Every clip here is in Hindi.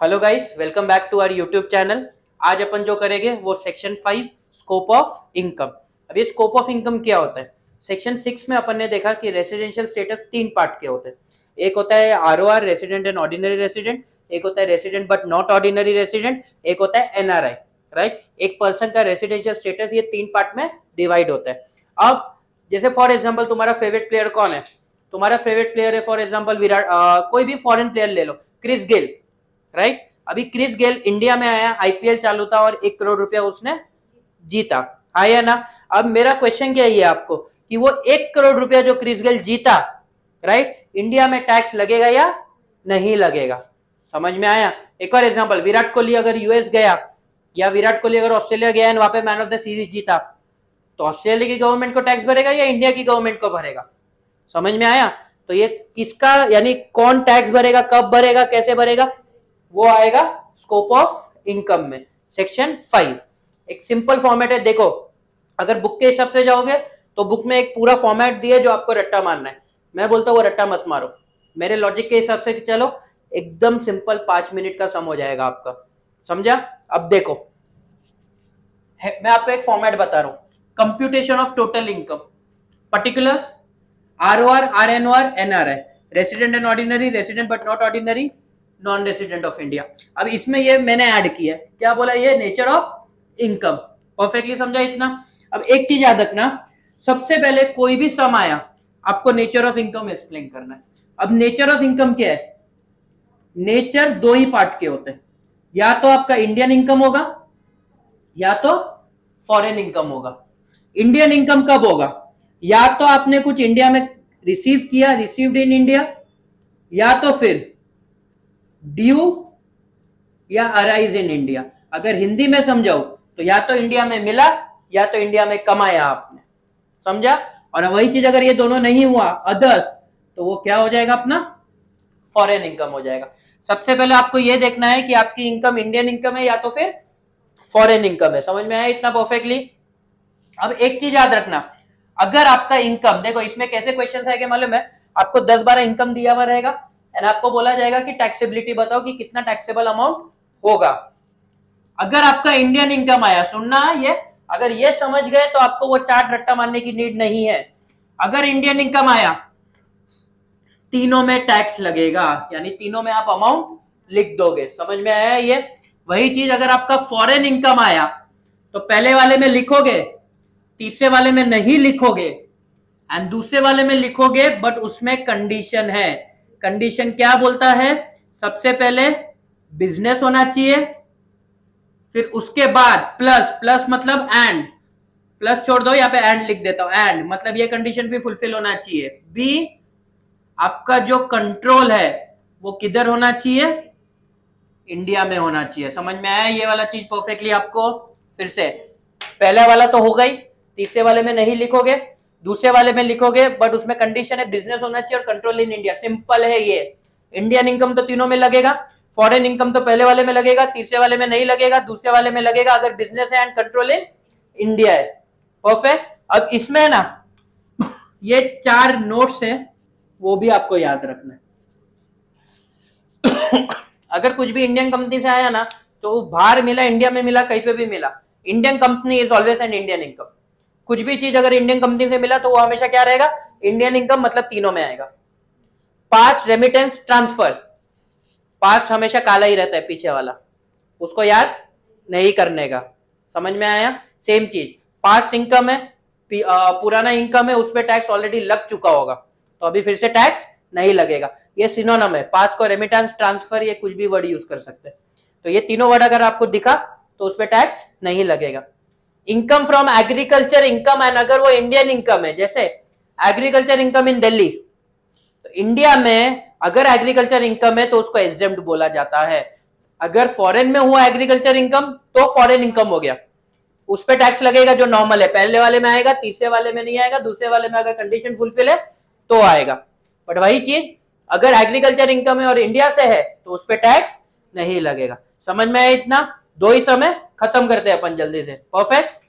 Hello guys, welcome back to our YouTube channel. आज अपन जो करेंगे वो सेक्शन 5 स्कोप ऑफ इनकम। अब ये स्कोप ऑफ इनकम क्या होता है? सेक्शन 6 में अपन ने देखा कि रेसिडेंशियल स्टेटस 3 पार्ट के होते हैं। एक होता है ROR, resident and ordinary resident. एक होता है resident but not ordinary resident. एक होता है एनआरआई। राइट, एक पर्सन का रेसिडेंशियल स्टेटस ये 3 पार्ट में डिवाइड होता है। अब जैसे फॉर एग्जाम्पल तुम्हारा फेवरेट प्लेयर कौन है? तुम्हारा फेवरेट प्लेयर है फॉर एग्जाम्पल विराट, कोई भी फॉरेन प्लेयर ले लो, क्रिस गेल। राइट, अभी क्रिस गेल इंडिया में आया, आईपीएल चालू था और 1 करोड़ रुपया उसने जीता, आया ना। अब मेरा क्वेश्चन क्या है आपको कि वो 1 करोड़ रुपया जो क्रिस गेल जीता, राइट, इंडिया में टैक्स लगेगा या नहीं लगेगा? समझ में आया? एक और एग्जांपल, विराट कोहली अगर यूएस गया या विराट कोहली अगर ऑस्ट्रेलिया गया और वहां पे मैन ऑफ द सीरीज जीता, तो ऑस्ट्रेलिया की गवर्नमेंट को टैक्स भरेगा या इंडिया की गवर्नमेंट को भरेगा? समझ में आया? तो ये किसका, यानी कौन टैक्स भरेगा, कब भरेगा, कैसे भरेगा, वो आएगा स्कोप ऑफ इनकम में, सेक्शन 5। एक सिंपल फॉर्मेट है, देखो अगर बुक के हिसाब से जाओगे तो बुक में एक पूरा फॉर्मेट दिया है जो आपको रट्टा मारना है। मैं बोलता हूँ वो रट्टा मत मारो, मेरे लॉजिक के हिसाब से चलो, एकदम सिंपल 5 मिनट का सम हो जाएगा आपका। समझा? अब देखो मैं आपको एक फॉर्मेट बता रहा हूं, computation of total income, particulars, ROR, RNOR, NRI, resident and ordinary, resident but not ordinary, non resident of India. अब इसमें ये मैंने ऐड किया, क्या बोला, ये नेचर ऑफ इनकम। परफेक्टली समझा इतना? अब एक चीज याद रखना, सबसे पहले कोई भी सम आया आपको नेचर ऑफ इनकम एक्सप्लेन करना है। अब नेचर ऑफ इनकम क्या है? नेचर 2 ही पार्ट के होते हैं, या तो आपका इंडियन इनकम होगा या तो फॉरेन इनकम होगा। इंडियन इनकम कब होगा? या तो आपने कुछ इंडिया में रिसीव किया, रिसीव्ड इन इंडिया, या तो फिर ड्यू या अराइज इन इंडिया। अगर हिंदी में समझाओ तो या तो इंडिया में मिला या तो इंडिया में कमाया आपने। समझा? और वही चीज अगर ये दोनों नहीं हुआ, अदर्स, तो वो क्या हो जाएगा, अपना फॉरेन इनकम हो जाएगा। सबसे पहले आपको ये देखना है कि आपकी इनकम इंडियन इनकम है या तो फिर फॉरेन इनकम है। समझ में आया इतना परफेक्टली? अब एक चीज याद रखना, अगर आपका इनकम, देखो इसमें कैसे क्वेश्चन आएंगे मालूम है आपको, 10-12 इनकम दिया हुआ रहेगा एंड आपको बोला जाएगा कि टैक्सेबिलिटी बताओ कि कितना टैक्सेबल अमाउंट होगा। अगर आपका इंडियन इनकम आया, सुनना ये, अगर ये समझ गए तो आपको वो चार्ट रट्टा मारने की नीड नहीं है। अगर इंडियन इनकम आया, तीनों में टैक्स लगेगा, यानी तीनों में आप अमाउंट लिख दोगे। समझ में आया ये? वही चीज अगर आपका फॉरेन इनकम आया तो पहले वाले में लिखोगे, तीसरे वाले में नहीं लिखोगे, एंड दूसरे वाले में लिखोगे बट उसमें कंडीशन है। कंडीशन क्या बोलता है? सबसे पहले बिजनेस होना चाहिए, फिर उसके बाद प्लस, प्लस मतलब एंड, प्लस छोड़ दो, यहां पे एंड लिख देता हूं, एंड मतलब ये कंडीशन भी फुलफिल होना चाहिए। बी, आपका जो कंट्रोल है वो किधर होना चाहिए? इंडिया में होना चाहिए। समझ में आया ये वाला चीज परफेक्टली आपको? फिर से, पहला वाला तो हो गई, तीसरे वाले में नहीं लिखोगे, दूसरे वाले में लिखोगे बट उसमें कंडीशन है बिजनेस होना चाहिए और कंट्रोल इन इंडिया। सिंपल है ये। इंडियन इनकम तो तीनों में लगेगा, फॉरेन इनकम तो पहले वाले में लगेगा, तीसरे वाले में नहीं लगेगा, दूसरे वाले में लगेगा अगर बिजनेस है एंड कंट्रोल इन इंडिया है। परफेक्ट। अब इसमें ना ये 4 नोट्स है, वो भी आपको याद रखना है। अगर कुछ भी इंडियन कंपनी से आया ना तो बाहर मिला, इंडिया में मिला, कहीं पे भी मिला, Indian company is always an Indian income. कुछ भी चीज अगर इंडियन कंपनी से मिला तो वो हमेशा क्या रहेगा? इंडियन इनकम, मतलब तीनों में आएगा। पास्ट रेमिटेंस ट्रांसफर, पास्ट हमेशा काला ही रहता है पीछे वाला, उसको याद नहीं करने का। समझ में आया? सेम चीज, पास्ट इनकम है, पुराना इनकम है, उस पर टैक्स ऑलरेडी लग चुका होगा तो अभी फिर से टैक्स नहीं लगेगा। ये सिनोनिम है, पास्ट को रेमिटेंस, ट्रांसफर, ये कुछ भी वर्ड यूज कर सकते हैं। तो ये तीनों वर्ड अगर आपको दिखा तो उस पर टैक्स नहीं लगेगा। Income from agriculture income, and अगर वो इंडियन इनकम है, जैसे एग्रीकल्चर इनकम इन दिल्ली, तो इंडिया में अगर एग्रीकल्चर इनकम है तो उसको एग्जेम्प्ट बोला जाता है। अगर फॉरेन में हुआ एग्रीकल्चर इनकम तो फॉरेन इनकम हो गया, उस पर टैक्स लगेगा जो नॉर्मल है, पहले वाले में आएगा, तीसरे वाले में नहीं आएगा, दूसरे वाले में अगर कंडीशन फुलफिल है तो आएगा। बट वही चीज अगर एग्रीकल्चर इनकम है और इंडिया से है तो उस पर टैक्स नहीं लगेगा। समझ में आया इतना? 2 ही समय, खत्म करते हैं अपन जल्दी से। Perfect.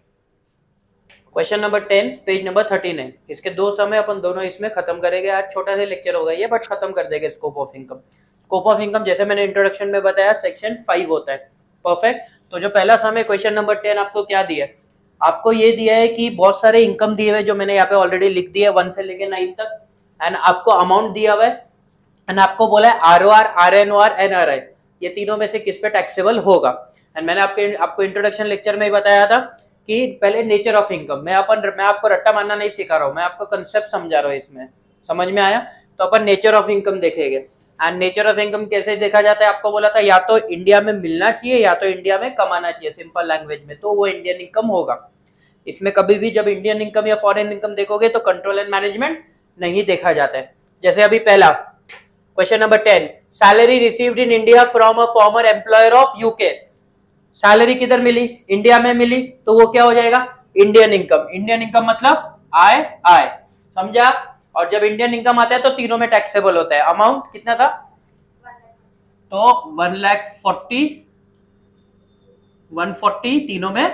Question number 10, page number 39। इसके 2 समय अपन दोनों इसमें खत्म करेंगे। आज छोटा सा लेक्चर होगा ये, बट खत्म कर देंगे scope of income. Scope of income जैसे मैंने इंट्रोडक्शन में बताया सेक्शन 5 होता है। परफेक्ट। तो जो पहला सम है क्वेश्चन नंबर 10 आपको क्या दिया है, आपको ये दिया है कि बहुत सारे इनकम दिए हुए जो मैंने यहाँ पे ऑलरेडी लिख दिया है 1 से लेके 9 तक, एंड आपको अमाउंट दिया हुआ है, एंड आपको बोला है ROR, RNOR, NRI ये तीनों में से किस पे टैक्सेबल होगा। एंड मैंने आपको इंट्रोडक्शन लेक्चर में ही बताया था कि पहले नेचर ऑफ इनकम, मैं आपको रट्टा मारना नहीं सिखा रहा हूँ, मैं आपको कंसेप्ट समझा रहा हूँ, इसमें समझ में आया। तो अपन नेचर ऑफ इनकम देखेंगे। एंड नेचर ऑफ इनकम कैसे देखा जाता है, आपको बोला था या तो इंडिया में मिलना चाहिए या तो इंडिया में कमाना चाहिए, सिंपल लैंग्वेज में, तो वो इंडियन इनकम होगा। इसमें कभी भी जब इंडियन इनकम या फॉरेन इनकम देखोगे तो कंट्रोल एंड मैनेजमेंट नहीं देखा जाता है। जैसे अभी पहला question number 10, salary received in India from a former employer of UK. Salary किधर मिली, इंडिया में मिली, तो वो क्या हो जाएगा, इंडियन इनकम। इंडियन इनकम मतलब आय, समझा। और जब इंडियन इनकम आता है तो तीनों में टैक्सेबल होता है। अमाउंट कितना था, तो 140 तीनों में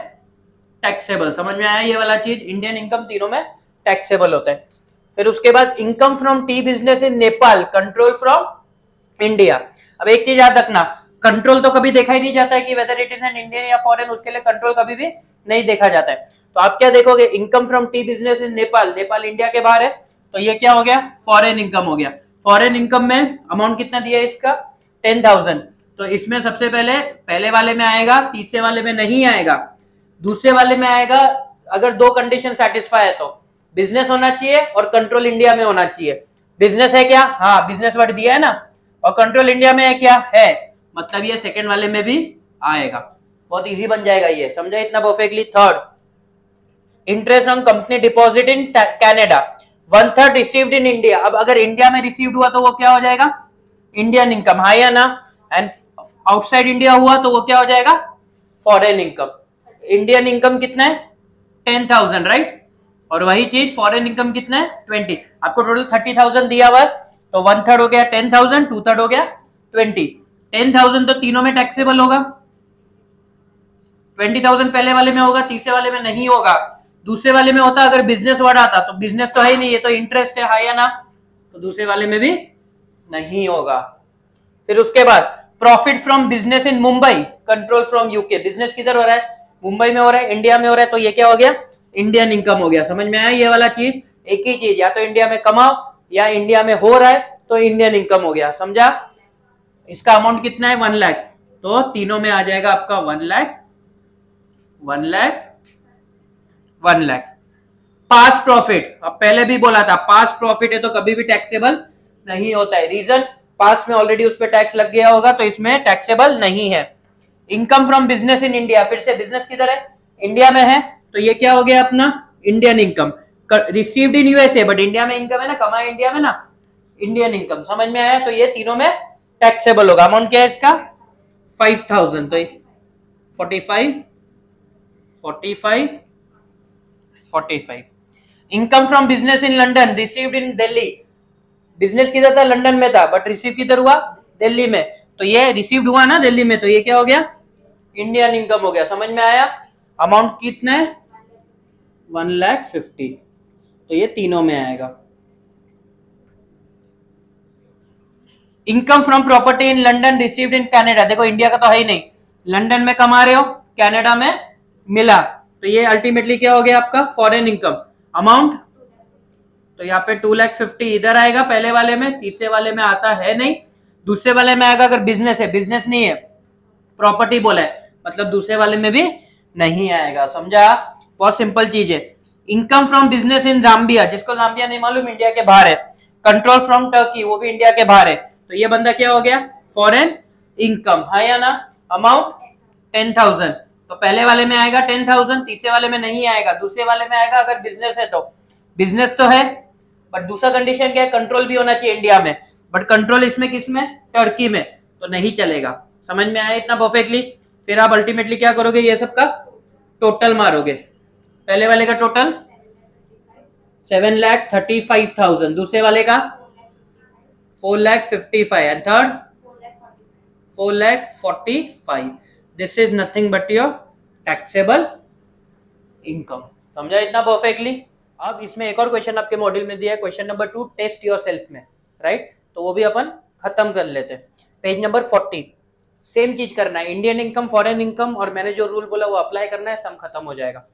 टैक्सेबल, समझ में आया ये वाला चीज। इंडियन इनकम तीनों में टैक्सेबल होता है। फिर उसके बाद income from T business in Nepal, control from India. अब एक चीज याद रखना, कंट्रोल तो कभी देखा ही नहीं जाता है कि whether it is an Indian या फॉरेन, उसके लिए कंट्रोल कभी भी नहीं देखा जाता है। तो आप क्या देखोगे, income from T business in Nepal, Nepal India के बाहर है, तो ये क्या हो गया, फॉरेन इनकम हो गया। फॉरेन इनकम में अमाउंट कितना दिया है इसका, 10,000। तो इसमें सबसे पहले वाले में आएगा, तीसरे वाले में नहीं आएगा, दूसरे वाले में आएगा अगर दो कंडीशन सेटिस्फाई है तो बिजनेस होना चाहिए और कंट्रोल इंडिया में होना चाहिए। बिजनेस है क्या, हाँ बिजनेस वर्ड दिया है ना, और कंट्रोल इंडिया में है क्या, है, मतलब ये सेकंड वाले में भी आएगा। बहुत इजी बन जाएगा ये, समझा इतना perfectly. Third, interest on company deposit in Canada, 1/3 received in India. अब अगर इंडिया में रिसीव्ड हुआ तो वो क्या हो जाएगा, इंडियन इनकम, हाँ या ना। एंड आउटसाइड इंडिया हुआ तो वो क्या हो जाएगा, फॉरेन इनकम। इंडियन इनकम कितना है, 10,000, राइट। और वही चीज फॉरेन इनकम कितना है, 20। आपको टोटल 30,000 दिया हुआ है, तो 1/3 हो गया 10,000, 2/3 हो गया 20। 10,000 तो तीनों में टैक्सेबल होगा, 20,000 पहले वाले में होगा, तीसरे वाले में नहीं होगा। दूसरे वाले में होता अगर बिजनेस वर्ड आता, तो बिजनेस तो है ही नहीं, ये तो इंटरेस्ट है, हाँ या ना, तो दूसरे वाले में भी नहीं होगा। फिर उसके बाद profit from business in Mumbai, control from UK. Business किधर हो रहा है, मुंबई में हो रहा है, इंडिया में हो रहा है, तो ये क्या हो गया, इंडियन इनकम हो गया। समझ में आया ये वाला चीज, एक ही चीज, या तो इंडिया में कमाओ या इंडिया में हो रहा है तो इंडियन इनकम हो गया, समझा। इसका अमाउंट कितना है, 1 लाख, तो तीनों में आ जाएगा आपका 1 लाख, 1 लाख, 1 लाख। पास प्रॉफिट, अब पहले भी बोला था पास प्रॉफिट है तो कभी भी टैक्सेबल नहीं होता है। रीजन, पास में ऑलरेडी उस पर टैक्स लग गया होगा तो इसमें टैक्सेबल नहीं है। Income from business in India, फिर से बिजनेस किधर है, इंडिया में है, तो ये क्या हो गया अपना Indian income. Received in USA, but India में इनकम है ना, कमाया इंडिया में ना, इंडियन इनकम। समझ में आया, तो ये तीनों में टैक्सेबल होगा। अमाउंट क्या है इसका, 5,000, तो 45, 45, 45। Income from business in London, received in Delhi. Business किधर था, लंदन में था, बट रिसीव किधर हुआ, दिल्ली में, तो ये रिसीव्ड हुआ ना दिल्ली में, तो ये क्या हो गया, इंडियन इनकम हो गया। समझ में आया। अमाउंट कितना है, 1,50,000, तो ये तीनों में आएगा। Income from property in London received in Canada, देखो इंडिया का तो है ही नहीं, लंदन में कमा रहे हो, कनाडा में मिला, तो ये अल्टीमेटली क्या हो गया आपका, फॉरेन इनकम। अमाउंट, तो यहाँ पे 2,50,000 इधर आएगा पहले वाले में, तीसरे वाले में आता है नहीं, दूसरे वाले में आएगा अगर बिजनेस है, बिजनेस नहीं है, प्रॉपर्टी बोला है, मतलब दूसरे वाले में भी नहीं आएगा। समझा, बहुत सिंपल चीज है। Income from business in Zambia, जिसको जाम्बिया नहीं मालूम, इंडिया के बाहर है। कंट्रोल फ्रॉम टर्की, वो भी इंडिया के बाहर है, तो ये बंदा क्या हो गया, फॉरेन इनकम, हाँ या ना। अमाउंट 10,000, तो पहले वाले में आएगा 10,000, तीसरे वाले में नहीं आएगा, दूसरे वाले में आएगा अगर बिजनेस है तो। बिजनेस तो है, बट दूसरा कंडीशन क्या है, कंट्रोल भी होना चाहिए इंडिया में, बट कंट्रोल इसमें किसमें, टर्की में, तो नहीं चलेगा। समझ में आया इतना परफेक्टली। फिर आप अल्टीमेटली क्या करोगे, ये सब का टोटल मारोगे। पहले वाले का टोटल 7,35,000, दूसरे वाले का 4,55,000 and third 4,45,000। This is nothing but your taxable income. समझा इतना परफेक्टली। अब इसमें एक और क्वेश्चन आपके मॉड्यूल में दिया है, question number 2, test yourself में, राइट, तो वो भी अपन खत्म कर लेते हैं। पेज नंबर 40 सेम चीज करना है, इंडियन इनकम, फॉरेन इनकम, और मैंने जो रूल बोला वो अप्लाई करना है, सम खत्म हो जाएगा।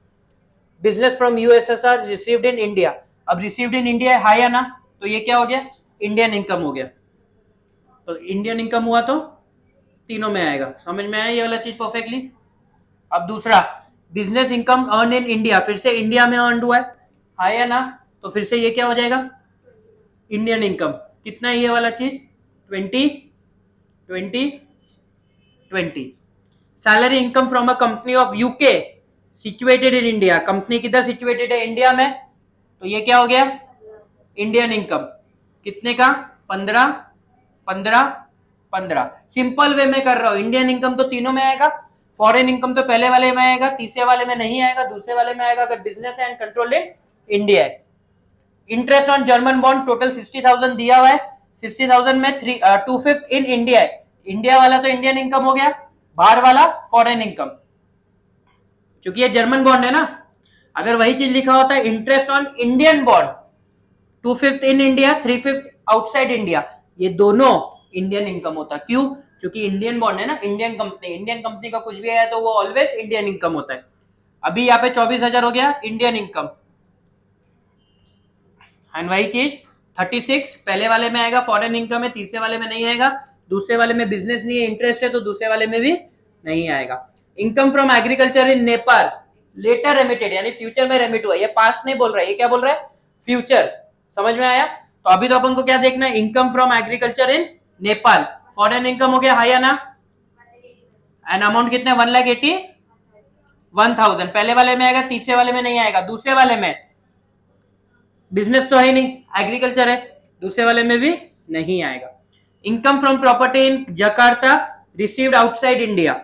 Business from USSR received in India, अब रिसीव्ड इन इंडिया है या ना, तो ये क्या हो गया, इंडियन इनकम हो गया। तो इंडियन इनकम हुआ तो तीनों में आएगा, समझ में आया ये वाला चीज परफेक्टली। अब दूसरा, business income earn in India, फिर से इंडिया में अर्न हुआ है या ना, तो फिर से ये क्या हो जाएगा, इंडियन इनकम। कितना है ये वाला चीज, 20 20 20। Salary income from a company of UK situated in India, company किधर सिचुएटेड है, इंडिया में, तो ये क्या हो गया, इंडियन इनकम। कितने का, 15 15 15। सिंपल वे में कर रहा हूं, इंडियन इनकम तो तीनों में आएगा, फॉरेन इनकम तो पहले वाले में आएगा, तीसरे वाले में नहीं आएगा, दूसरे वाले में आएगा अगर बिजनेस है एंड कंट्रोल इन इंडिया है। Interest on German bond total 60,000 दिया हुआ है, 60,000 में 2/5 इन इंडिया है, इंडिया वाला तो इंडियन इनकम हो गया, बाहर वाला फॉरेन इनकम। क्योंकि ये जर्मन बॉन्ड है ना, अगर वही चीज लिखा होता है interest on Indian bond 2/5 in India 3/5 outside India, ये दोनों इंडियन इनकम होता। क्यों, क्योंकि इंडियन बॉन्ड है ना, इंडियन कंपनी का कुछ भी आया तो वो ऑलवेज इंडियन इनकम होता है। अभी यहाँ पे 24,000 हो गया इंडियन इनकम, एंड वही चीज 36 पहले वाले में आएगा, फॉरेन इनकम है, तीसरे वाले में नहीं आएगा, दूसरे वाले में बिजनेस नहीं है, इंटरेस्ट है, तो दूसरे वाले में भी नहीं आएगा। Income from agriculture in Nepal later remitted, यानी फ्यूचर में रेमिट हुआ, ये पास्ट नहीं बोल रहा है, ये क्या बोल रहा है, फ्यूचर। समझ में आया। तो अभी तो अपन को क्या देखना है, income from agriculture in Nepal, foreign income हो गया हाई या ना, एंड अमाउंट कितना, 1,81,000 पहले वाले में आएगा, तीसरे वाले में नहीं आएगा, दूसरे वाले में बिजनेस तो है नहीं, एग्रीकल्चर है, दूसरे वाले में भी नहीं आएगा। Income from property in Jakarta received outside India,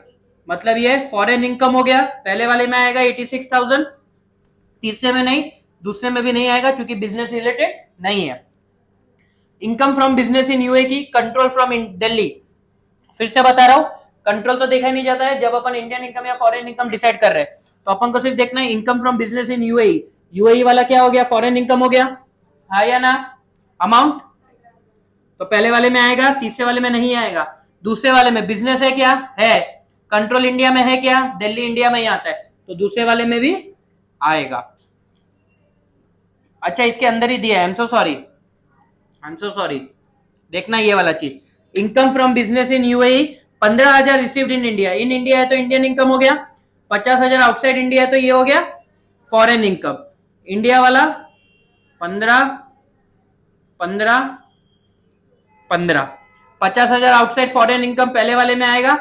मतलब ये फॉरेन इनकम हो गया, पहले वाले में आएगा 86,000, तीसरे में नहीं, दूसरे में भी नहीं आएगा क्योंकि बिजनेस रिलेटेड नहीं है। Income from business in UA की कंट्रोल फ्रॉम दिल्ली, फिर से बता रहा हूं, कंट्रोल तो देखा नहीं जाता है जब अपन इंडियन इनकम या फॉरेन इनकम डिसाइड कर रहे हैं, तो अपन को सिर्फ देखना है income from business in UAE, UAE वाला क्या हो गया, फॉरेन इनकम हो गया, हाँ या ना। अमाउंट तो पहले वाले में आएगा, तीसरे वाले में नहीं आएगा, दूसरे वाले में बिजनेस है क्या है, कंट्रोल इंडिया में है क्या, दिल्ली इंडिया में ही आता है, तो दूसरे वाले में भी आएगा। अच्छा इसके अंदर ही दिया है, आई एम सो सॉरी, देखना ये वाला चीज, income from business in UAE 15,000 received in India, in India है तो इंडियन इनकम हो गया, 50,000 आउटसाइड इंडिया है तो ये हो गया फॉरेन इनकम। इंडिया वाला 15 15 15, 50,000 आउटसाइड फॉरेन इनकम पहले वाले में आएगा,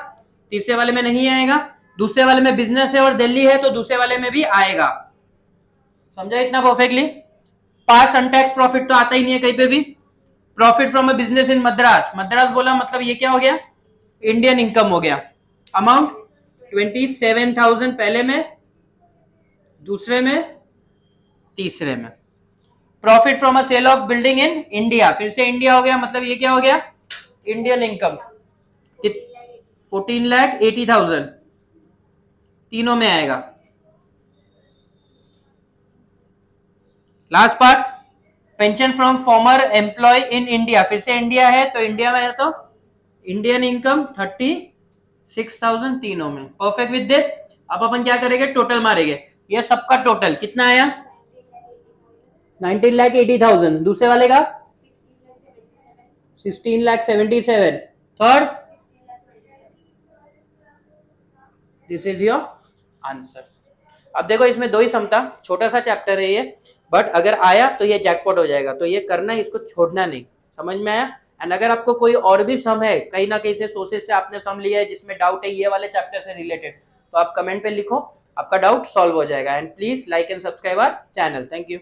तीसरे वाले में नहीं आएगा, दूसरे वाले में बिजनेस है और दिल्ली है तो दूसरे वाले में भी आएगा। समझा इतना परफेक्टली। पास अनटैक्स प्रॉफिट तो आता ही नहीं है कहीं पे भी। Profit from a business in Madras, Madras बोला मतलब ये क्या हो गया, इंडियन इनकम हो गया। अमाउंट 27,000 पहले में, दूसरे में, तीसरे में। Profit from a sale of building in India, फिर से इंडिया हो गया, मतलब ये क्या हो गया, इंडियन इनकम। 14,80,000 तीनों में आएगा। Last part, pension from former employ in India, फिर से इंडिया है तो इंडिया में है तो इंडियन इनकम 36,000 तीनों में। Perfect with this. अब अपन क्या करेंगे, टोटल मारेंगे, ये सबका टोटल कितना आया, 19,80,000, दूसरे वाले का 16,77,000, third, this is your answer. अब देखो इसमें दो ही सम था, छोटा सा चैप्टर है ये, बट अगर आया तो ये जैकपॉट हो जाएगा, तो ये करना है, इसको छोड़ना नहीं। समझ में आया। एंड अगर आपको कोई और भी सम है, कहीं ना कहीं से सोर्सेज से आपने सम लिया है जिसमें डाउट है ये वाले चैप्टर से रिलेटेड, तो आप कमेंट पे लिखो, आपका डाउट सॉल्व हो जाएगा। And please like and subscribe our channel. Thank you.